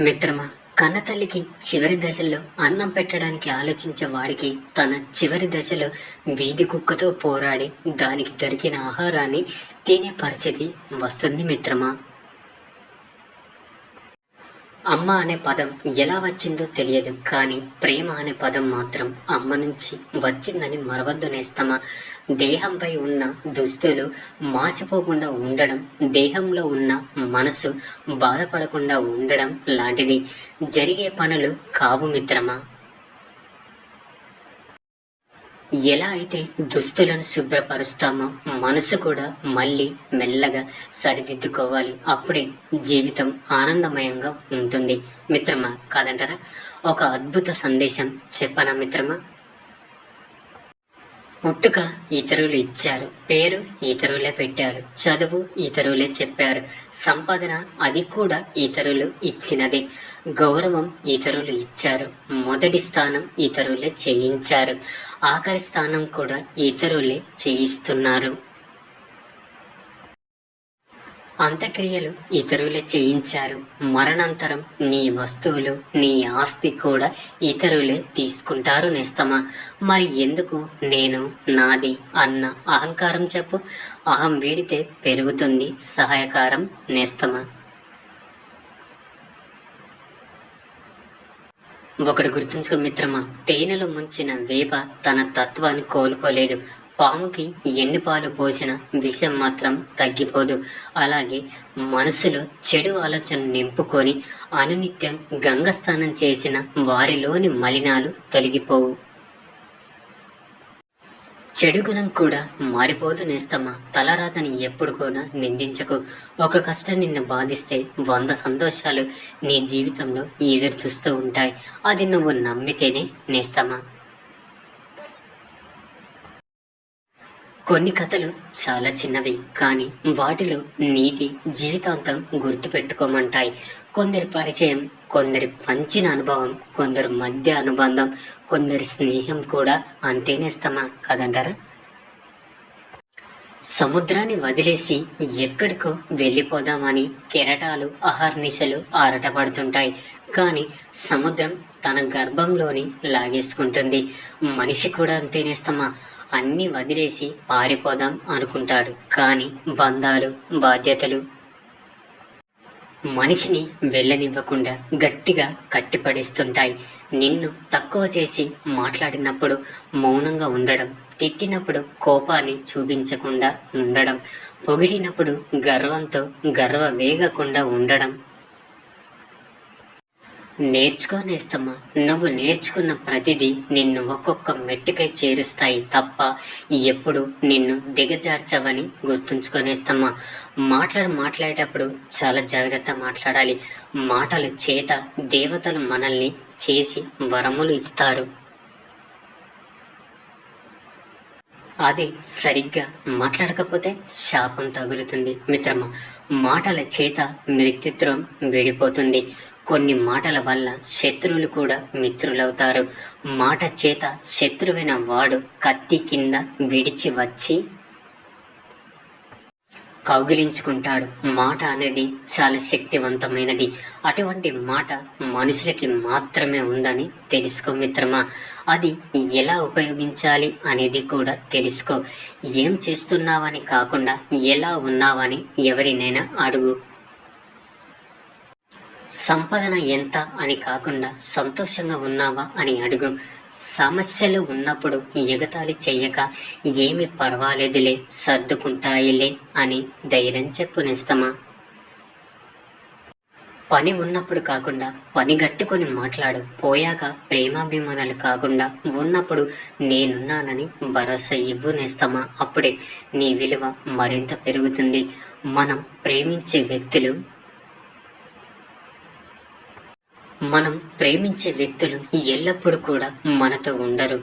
మిత్రమా, కన్నతల్లికి చివరి దశలో అన్నం పెట్టడానికి ఆలోచించే వాడికి తన చివరి దశలో వీధి కుక్కతో పోరాడి దానికి దొరికిన ఆహారాన్ని తినే పరిస్థితి వస్తుంది మిత్రమా. అమ్మ అనే పదం ఎలా వచ్చిందో తెలియదు, కానీ ప్రేమ అనే పదం మాత్రం అమ్మ నుంచి వచ్చిందని మరవద్దు నేస్తమా. దేహంపై ఉన్న దుస్తులు మాసిపోకుండా ఉండడం, దేహంలో ఉన్న మనసు బాధపడకుండా ఉండడం లాంటిది జరిగే పనులు కావు మిత్రమా. ఎలా అయితే దుస్తులను శుభ్రపరుస్తామో మనసు కూడా మళ్ళీ మెల్లగా సరిదిద్దుకోవాలి. అప్పుడే జీవితం ఆనందమయంగా ఉంటుంది మిత్రమా, కాదంటారా? ఒక అద్భుత సందేశం చెప్పనా మిత్రమా. పుట్టుక ఇతరులు ఇచ్చారు, పేరు ఇతరులే పెట్టారు, చదువు ఇతరులే చెప్పారు, సంపాదన అది కూడా ఇతరులు ఇచ్చినదే, గౌరవం ఇతరులు ఇచ్చారు, మొదటి స్థానం ఇతరులే చేయించారు, ఆఖరి స్థానం కూడా ఇతరులే చేయిస్తున్నారు. అంత్యక్రియలు ఇతరులే చేయించారు, మరణాంతరం నీ వస్తువులు నీ ఆస్తి కూడా ఇతరులే తీసుకుంటారు నేస్తమా. మరి ఎందుకు నేను నాది అన్న అహంకారం చెప్పు. అహం వీడితే పెరుగుతుంది సహాయకారం నేస్తమా. ఒకటి గుర్తుంచుకో మిత్రమా, తేనెలో ముంచిన వేప తన తత్వాన్ని కోల్పోలేదు. పాముకి ఎన్ని పాలు పోసిన విషం మాత్రం తగ్గిపోదు. అలాగే మనసులో చెడు ఆలోచన నింపుకొని అనునిత్యం గంగ స్నానం చేసిన వారిలోని మలినాలు తొలగిపోవు. చెడు గుణం కూడా మారిపోదు నేస్తమా. తలరాతని ఎప్పుడు కూడా నిందించకు. ఒక కష్టం నిన్ను బాధిస్తే 100 సంతోషాలు నీ జీవితంలో ఎదురు చూస్తూ ఉంటాయి. అది నువ్వు నమ్మితేనే నేస్తమా. కొన్ని కథలు చాలా చిన్నవి, కానీ వాటిలో నీతి జీవితాంతం గుర్తుపెట్టుకోమంటాయి. కొందరి పరిచయం, కొందరి పంచిన అనుభవం, కొందరు మధ్య అనుబంధం, కొందరి స్నేహం కూడా అంతేనేస్తమా, కదంటారా? సముద్రాన్ని వదిలేసి ఎక్కడికో వెళ్ళిపోదామని కెరటాలు అహర్నిశలు ఆరటపడుతుంటాయి, కానీ సముద్రం తన గర్భంలోని లాగేసుకుంటుంది. మనిషి కూడా అంతేనేస్తమా. అన్నీ వదిలేసి పారిపోదాం అనుకుంటాడు, కానీ బంధాలు బాధ్యతలు మనిషిని వెళ్ళనివ్వకుండా గట్టిగా కట్టిపడిస్తుంటాయి. నిన్ను తక్కువ చేసి మాట్లాడినప్పుడు మౌనంగా ఉండడం, తిట్టినప్పుడు కోపాన్ని చూపించకుండా ఉండడం, పొగిడినప్పుడు గర్వంతో వేగకుండా ఉండడం నేర్చుకోనేస్తమ్మా. నువ్వు నేర్చుకున్న ప్రతిదీ నిన్ను ఒక్కొక్క మెట్టుకై చేరుస్తాయి తప్ప ఎప్పుడు నిన్ను దిగజార్చవని గుర్తుంచుకొనేస్తమ్మా. మాట్లాడేటప్పుడు చాలా జాగ్రత్త మాట్లాడాలి. మాటల చేత దేవతలు మనల్ని చేసి వరములు ఇస్తారు. అది సరిగ్గా మాట్లాడకపోతే శాపం తగులుతుంది మిత్రమా. మాటల చేత మృత్యుత్వం విడిపోతుంది. కొన్ని మాటల వల్ల శత్రువులు కూడా మిత్రులవుతారు. మాట చేత శత్రువైన వాడు కత్తి కింద విడిచి వచ్చి కౌగిలించుకుంటాడు. మాట అనేది చాలా శక్తివంతమైనది. అటువంటి మాట మనుషులకి మాత్రమే ఉందని తెలుసుకో మిత్రమా. అది ఎలా ఉపయోగించాలి అనేది కూడా తెలుసుకో. ఏం చేస్తున్నావని కాకుండా ఎలా ఉన్నావని ఎవరినైనా అడుగు. సంపాదన ఎంత అని కాకుండా సంతోషంగా ఉన్నావా అని అడుగు. సమస్యలు ఉన్నప్పుడు ఎగతాళి చెయ్యక ఏమి పర్వాలేదులే సర్దుకుంటాయిలే అని ధైర్యం చెప్పునేస్తమా. పని ఉన్నప్పుడు కాకుండా పని గట్టుకొని మాట్లాడు. పోయాక ప్రేమాభిమానాలు కాకుండా ఉన్నప్పుడు నేనున్నానని భరోసా ఇవ్వు నేస్తమా. అప్పుడే నీ విలువ మరింత పెరుగుతుంది. మనం ప్రేమించే వ్యక్తులు ఎల్లప్పుడూ కూడా మనతో ఉండరు.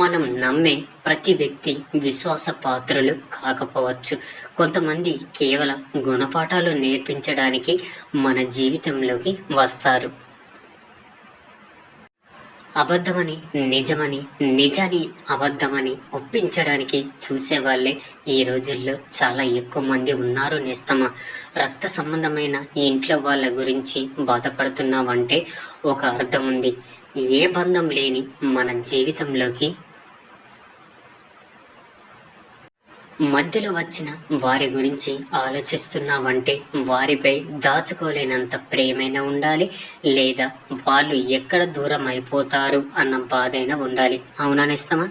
మనం నమ్మే ప్రతి వ్యక్తి విశ్వాస పాత్రలు కాకపోవచ్చు. కొంతమంది కేవలం గుణపాఠాలు నేర్పించడానికి మన జీవితంలోకి వస్తారు. అబద్ధమని నిజమని, నిజాన్ని అబద్ధమని ఒప్పించడానికి చూసేవాళ్ళే ఈ రోజుల్లో చాలా ఎక్కువ మంది ఉన్నారు నేస్తమా. రక్త సంబంధమైన ఈ ఇంట్లో వాళ్ళ గురించి బాధపడుతున్నావంటే ఒక అర్థం ఉంది. ఏ బంధం లేని మన జీవితంలోకి మధ్యలో వచ్చిన వారి గురించి ఆలోచిస్తున్నావంటే వారిపై దాచుకోలేనంత ప్రేమైనా ఉండాలి, లేదా వాళ్ళు ఎక్కడ దూరం అయిపోతారు అన్న బాధైనా ఉండాలి. అవునా నేస్తమా?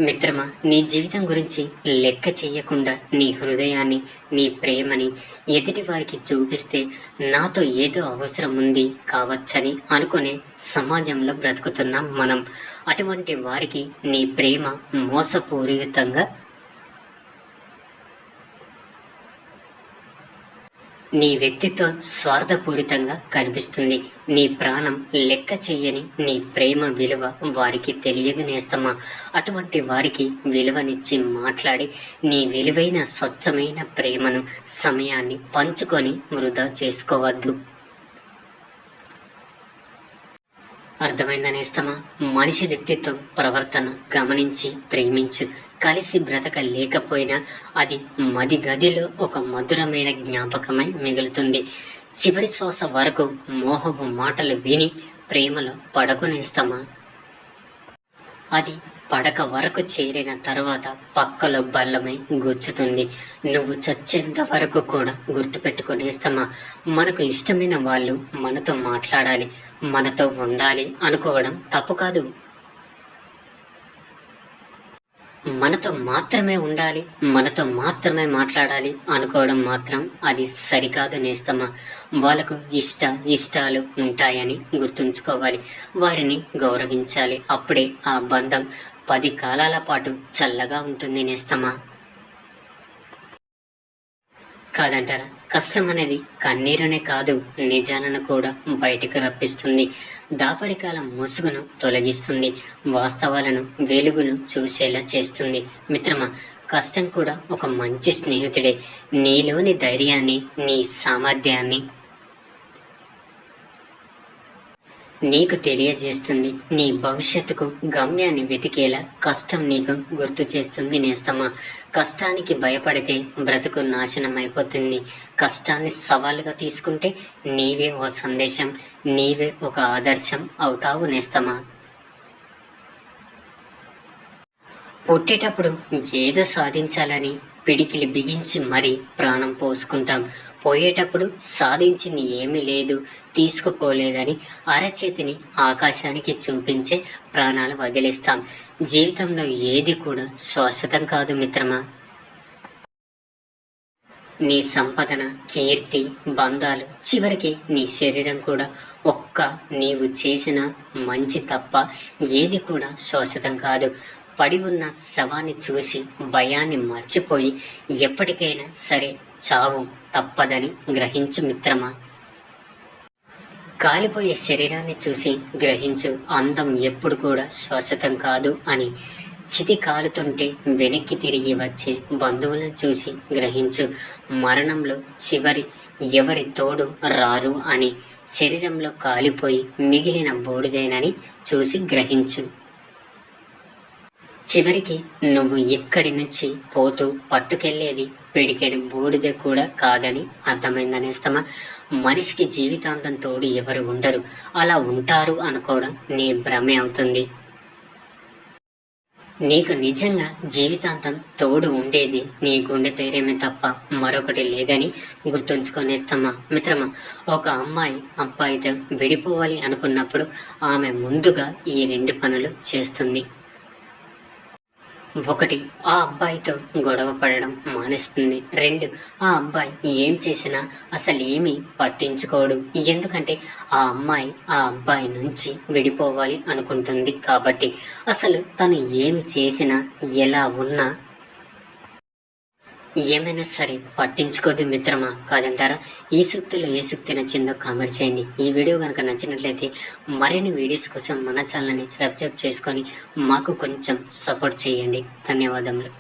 మిత్రమా, నీ జీవితం గురించి లెక్క చెయ్యకుండా నీ హృదయాన్ని, నీ ప్రేమని ఎదుటి వారికి చూపిస్తే నాతో ఏదో అవసరం ఉంది కావచ్చని అనుకునే సమాజంలో బ్రతుకుతున్నాం మనం. అటువంటి వారికి నీ ప్రేమ మోసపూరితంగా, నీ వ్యక్తిత్వం స్వార్థపూరితంగా కనిపిస్తుంది. నీ ప్రాణం లెక్క చెయ్యని నీ ప్రేమ విలువ వారికి తెలియదు నేస్తమా. అటువంటి వారికి విలువనిచ్చి మాట్లాడి నీ విలువైన స్వచ్ఛమైన ప్రేమను, సమయాన్ని పంచుకొని వృధా చేసుకోవద్దు. అర్థమైందనేస్తమా? మనిషి వ్యక్తిత్వం, ప్రవర్తన గమనించి ప్రేమించు. కలిసి బ్రతకలేకపోయినా అది మది గదిలో ఒక మధురమైన జ్ఞాపకమై మిగులుతుంది. చివరి శ్వాస వరకు మోహపు మాటలు విని ప్రేమలో పడకునేస్తమా. అది పడక వరకు చేరిన తర్వాత పక్కలో బల్లమై గుచ్చుతుంది. నువ్వు చచ్చేంత వరకు కూడా గుర్తుపెట్టుకునేస్తమా. మనకు ఇష్టమైన వాళ్ళు మనతో మాట్లాడాలి, మనతో ఉండాలి అనుకోవడం తప్పు కాదు. మనతో మాత్రమే ఉండాలి, మనతో మాత్రమే మాట్లాడాలి అనుకోవడం మాత్రం అది సరికాదు నేస్తమా. వాళ్ళకు ఇష్టాలు ఉంటాయని గుర్తుంచుకోవాలి, వారిని గౌరవించాలి. అప్పుడే ఆ బంధం 10 కాలాల పాటు చల్లగా ఉంటుంది నేస్తమా. కాదంటారా? కష్టం అనేది కన్నీరునే కాదు, నిజాలను కూడా బయటకు రప్పిస్తుంది. దాపరికాల ముసుగును తొలగిస్తుంది, వాస్తవాలను, వెలుగును చూసేలా చేస్తుంది. మిత్రమా, కష్టం కూడా ఒక మంచి స్నేహితుడే. నీలోని ధైర్యాన్ని, నీ సామర్థ్యాన్ని నీకు తెలియజేస్తుంది. నీ భవిష్యత్తుకు గమ్యాన్ని వెతికేలా కష్టం నీకు గుర్తు చేస్తుంది నేస్తమా. కష్టానికి భయపడితే బ్రతుకు నాశనం అయిపోతుంది. కష్టాన్ని సవాలుగా తీసుకుంటే నీవే ఓ సందేశం, నీవే ఒక ఆదర్శం అవుతావు నేస్తమా. పుట్టేటప్పుడు ఏదో సాధించాలని పిడికిలి బిగించి మరీ ప్రాణం పోసుకుంటాం. పోయేటప్పుడు సాధించింది ఏమీ లేదు, తీసుకుపోలేదని అరచేతిని ఆకాశానికి చూపించే ప్రాణాలు వదిలేస్తాం. జీవితంలో ఏది కూడా శాశ్వతం కాదు మిత్రమా. నీ సంపదన, కీర్తి, బంధాలు, చివరికి నీ శరీరం కూడా నీవు చేసిన మంచి తప్ప ఏది కూడా శాశ్వతం కాదు. పడి ఉన్న శవాన్ని చూసి భయాన్ని మర్చిపోయి ఎప్పటికైనా సరే చావు తప్పదని గ్రహించు మిత్రమా. కాలిపోయే శరీరాన్ని చూసి గ్రహించు, అందం ఎప్పుడు కూడా శాశ్వతం కాదు అని. చితి కాలుతుంటే వెనక్కి తిరిగి వచ్చే బంధువులను చూసి గ్రహించు, మరణంలో ఎవరి తోడు రారు అని. శరీరంలో కాలిపోయి మిగిలిన బూడిదేనని చూసి గ్రహించు. చివరికి నువ్వు ఇక్కడి నుంచి పోతూ పట్టుకెళ్లేది పిడికెడు బూడిద కూడా కాదని అర్థమైందనేస్తమా. మనిషికి జీవితాంతం తోడు ఎవరు ఉండరు, అలా ఉంటారు అనుకోవడం నీ భ్రమే అవుతుంది. నీకు నిజంగా జీవితాంతం తోడు ఉండేది నీ గుండె ధైర్యమే తప్ప మరొకటి లేదని గుర్తుంచుకొనేస్తామా. మిత్రమా, ఒక అమ్మాయి అబ్బాయితో విడిపోవాలి అనుకున్నప్పుడు ఆమె ముందుగా ఈ 2 పనులు చేస్తుంది. 1, ఆ అబ్బాయితో గొడవ పడడం మానేస్తుంది. 2, ఆ అబ్బాయి ఏం చేసినా అసలు ఏమీ పట్టించుకోడు. ఎందుకంటే ఆ అమ్మాయి ఆ అబ్బాయి నుంచి విడిపోవాలి అనుకుంటుంది కాబట్టి. అసలు తను ఏమి చేసినా, ఎలా ఉన్నా ఏమైనా సరే పట్టించుకోదు మిత్రమా. కాదంటారా? ఈ సూక్తిలో ఏ సూక్తి నచ్చిందో కామెంట్ చేయండి. ఈ వీడియో కనుక నచ్చినట్లయితే మరిన్ని వీడియోస్ కోసం మన ఛానల్ని సబ్స్క్రైబ్ చేసుకొని మాకు కొంచెం సపోర్ట్ చేయండి. ధన్యవాదములు.